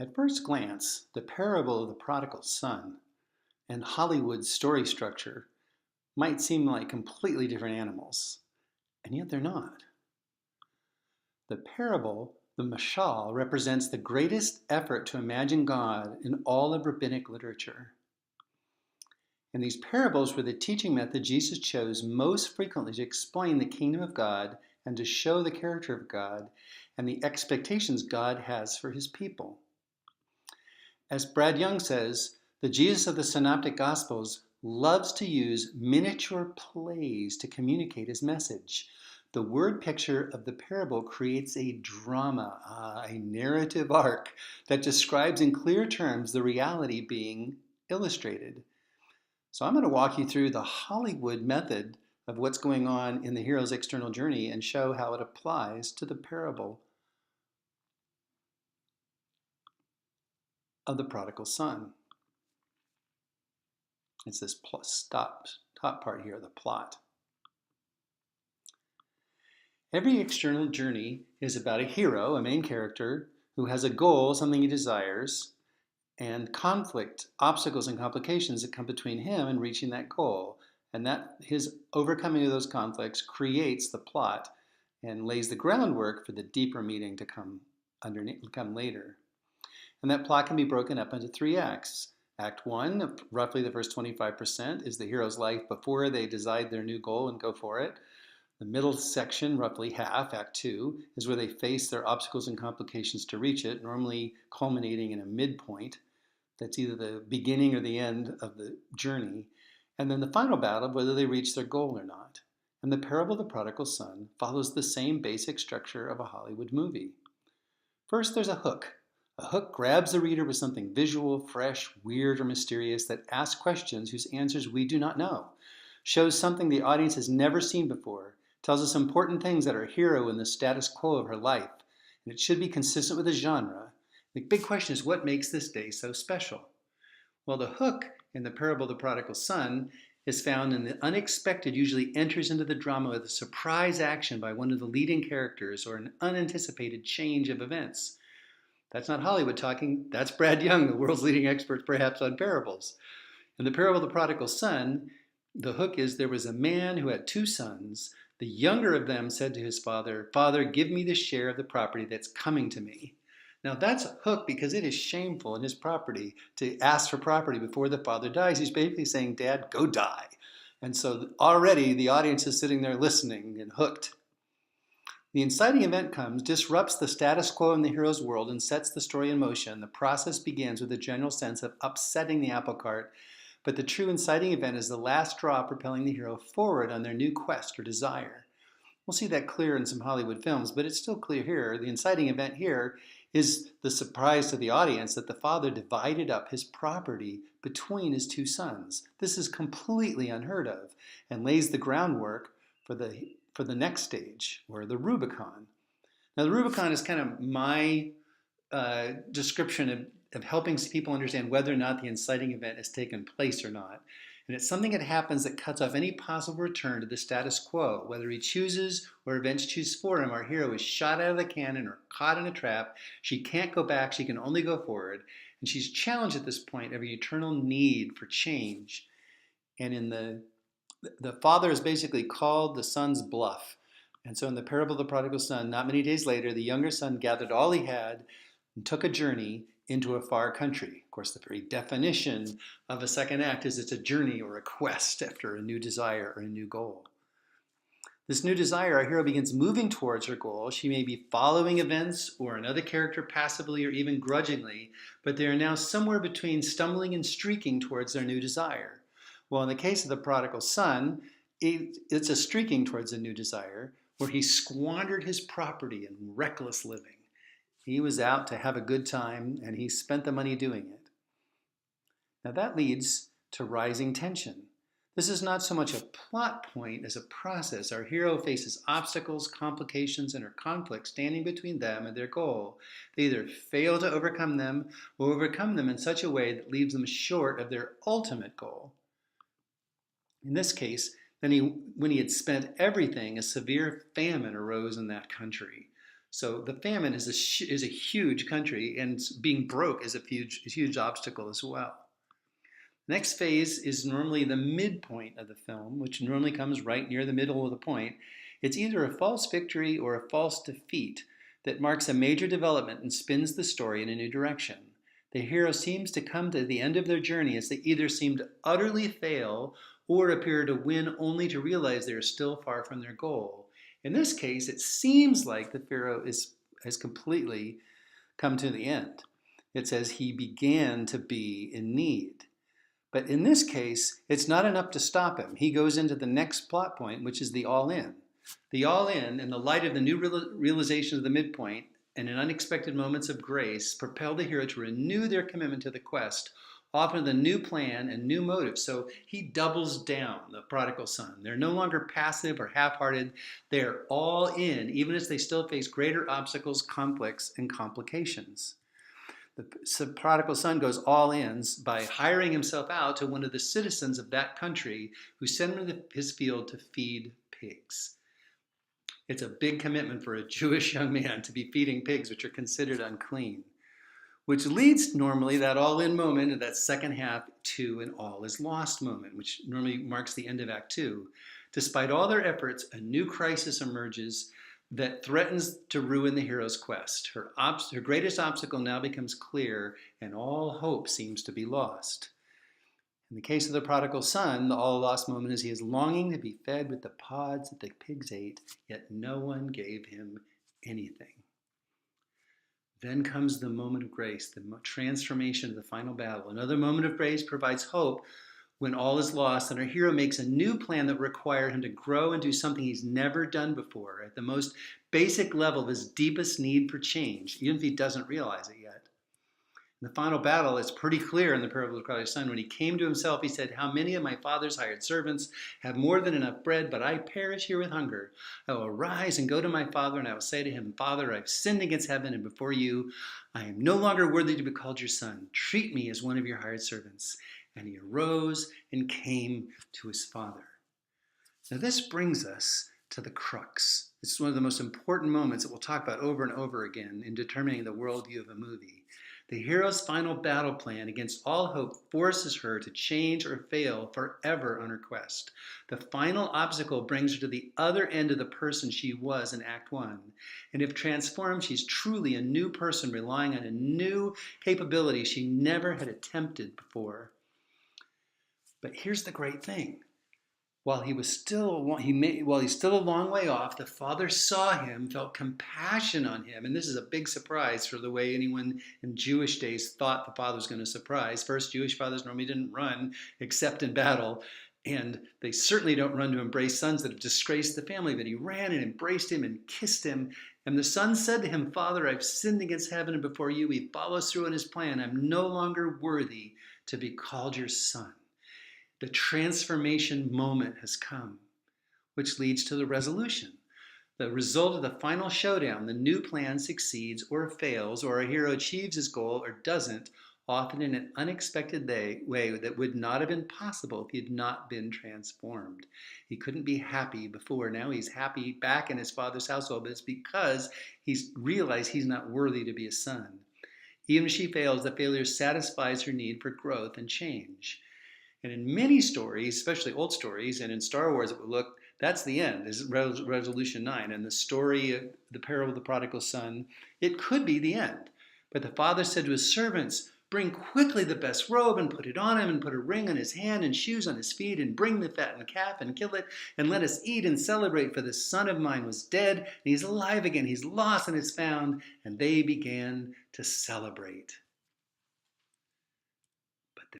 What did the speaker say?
At first glance, the parable of the prodigal son and Hollywood's story structure might seem like completely different animals, and yet they're not. The parable, the mashal, represents the greatest effort to imagine God in all of rabbinic literature. And these parables were the teaching method Jesus chose most frequently to explain the kingdom of God and to show the character of God and the expectations God has for his people. As Brad Young says, the Jesus of the Synoptic Gospels loves to use miniature plays to communicate his message. The word picture of the parable creates a drama, a narrative arc that describes in clear terms the reality being illustrated. So I'm going to walk you through the Hollywood method of what's going on in the hero's external journey and show how it applies to the parable of the prodigal son. It's this top part here, the plot. Every external journey is about a hero, a main character, who has a goal, something he desires, and conflict, obstacles, and complications that come between him and reaching that goal. And that his overcoming of those conflicts creates the plot and lays the groundwork for the deeper meaning to come later. And that plot can be broken up into 3 acts. Act 1, roughly the first 25%, is the hero's life before they decide their new goal and go for it. The middle section, roughly half, Act 2, is where they face their obstacles and complications to reach it, normally culminating in a midpoint. That's either the beginning or the end of the journey. And then the final battle of whether they reach their goal or not. And the parable of the prodigal son follows the same basic structure of a Hollywood movie. First, there's a hook. A hook grabs the reader with something visual, fresh, weird, or mysterious that asks questions whose answers we do not know, shows something the audience has never seen before, tells us important things that our hero in the status quo of her life, and it should be consistent with the genre. The big question is, what makes this day so special? Well, the hook in the parable of the prodigal son is found in the unexpected usually enters into the drama with a surprise action by one of the leading characters or an unanticipated change of events. That's not Hollywood talking, that's Brad Young, the world's leading expert perhaps on parables. In the parable of the prodigal son, the hook is there was a man who had 2 sons. The younger of them said to his father, "Father, give me the share of the property that's coming to me." Now that's a hook because it is shameful in his property to ask for property before the father dies. He's basically saying, "Dad, go die." And so already the audience is sitting there listening and hooked. The inciting event comes, disrupts the status quo in the hero's world, and sets the story in motion. The process begins with a general sense of upsetting the apple cart, but the true inciting event is the last straw propelling the hero forward on their new quest or desire. We'll see that clear in some Hollywood films, but it's still clear here. The inciting event here is the surprise to the audience that the father divided up his property between his 2 sons. This is completely unheard of and lays the groundwork for the next stage, or the Rubicon. Now, the Rubicon is kind of my description of helping people understand whether or not the inciting event has taken place or not. And it's something that happens that cuts off any possible return to the status quo. Whether he chooses or events choose for him, our hero is shot out of the cannon or caught in a trap. She can't go back, she can only go forward. And she's challenged at this point of an eternal need for change. And in the father has basically called the son's bluff. And so in the parable of the prodigal son, not many days later, the younger son gathered all he had and took a journey into a far country. Of course, the very definition of a second act is it's a journey or a quest after a new desire or a new goal. This new desire, our hero begins moving towards her goal. She may be following events or another character passively or even grudgingly, but they are now somewhere between stumbling and streaking towards their new desire. Well, in the case of the prodigal son, it's a streaking towards a new desire where he squandered his property in reckless living. He was out to have a good time and he spent the money doing it. Now that leads to rising tension. This is not so much a plot point as a process. Our hero faces obstacles, complications, and conflicts standing between them and their goal. They either fail to overcome them or overcome them in such a way that leaves them short of their ultimate goal. In this case, when he had spent everything, a severe famine arose in that country. So the famine is a huge country, and being broke is a huge obstacle as well. The next phase is normally the midpoint of the film, which normally comes right near the middle of the point. It's either a false victory or a false defeat that marks a major development and spins the story in a new direction. The hero seems to come to the end of their journey as they either seem to utterly fail or appear to win only to realize they are still far from their goal. In this case, it seems like the pharaoh has completely come to the end. It says he began to be in need. But in this case, it's not enough to stop him. He goes into the next plot point, which is the all-in. The all-in, in the light of the new realization of the midpoint and in unexpected moments of grace, propel the hero to renew their commitment to the quest, often with a new plan and new motive. So he doubles down, the prodigal son. They're no longer passive or half-hearted. They're all in, even as they still face greater obstacles, conflicts, and complications. The prodigal son goes all in by hiring himself out to one of the citizens of that country who sent him to his field to feed pigs. It's a big commitment for a Jewish young man to be feeding pigs, which are considered unclean, which leads normally that all-in moment of that second half to an all is lost moment, which normally marks the end of Act 2. Despite all their efforts, a new crisis emerges that threatens to ruin the hero's quest. Her greatest obstacle now becomes clear, and all hope seems to be lost. In the case of the prodigal son, the all lost moment is he is longing to be fed with the pods that the pigs ate, yet no one gave him anything. Then comes the moment of grace, the transformation of the final battle. Another moment of grace provides hope when all is lost, and our hero makes a new plan that requires him to grow and do something he's never done before at the most basic level of his deepest need for change, even if he doesn't realize it yet. In the final battle, it's pretty clear in the parable of the prodigal son. When he came to himself, he said, "How many of my father's hired servants have more than enough bread, but I perish here with hunger? I will arise and go to my father, and I will say to him, Father, I've sinned against heaven and before you. I am no longer worthy to be called your son. Treat me as one of your hired servants." And he arose and came to his father. Now this brings us to the crux. This is one of the most important moments that we'll talk about over and over again in determining the worldview of a movie. The hero's final battle plan against all hope forces her to change or fail forever on her quest. The final obstacle brings her to the other end of the person she was in Act 1. And if transformed, she's truly a new person relying on a new capability she never had attempted before. But here's the great thing. While he's still a long way off, the father saw him, felt compassion on him. And this is a big surprise for the way anyone in Jewish days thought the father was going to surprise. First, Jewish fathers normally didn't run except in battle. And they certainly don't run to embrace sons that have disgraced the family. But he ran and embraced him and kissed him. And the son said to him, "Father, I've sinned against heaven and before you." He follows through on his plan. "I'm no longer worthy to be called your son." The transformation moment has come, which leads to the resolution. The result of the final showdown, the new plan succeeds or fails, or a hero achieves his goal or doesn't, often in an unexpected way that would not have been possible if he had not been transformed. He couldn't be happy before. Now he's happy back in his father's household, but it's because he's realized he's not worthy to be a son. Even if she fails, the failure satisfies her need for growth and change. And in many stories, especially old stories, and in Star Wars, that's the end, is Resolution 9. And the story of the parable of the prodigal son, it could be the end. But the father said to his servants, "Bring quickly the best robe and put it on him, and put a ring on his hand and shoes on his feet, and bring the fattened calf and kill it, and let us eat and celebrate, for this son of mine was dead, and he's alive again. He's lost and is found." And they began to celebrate.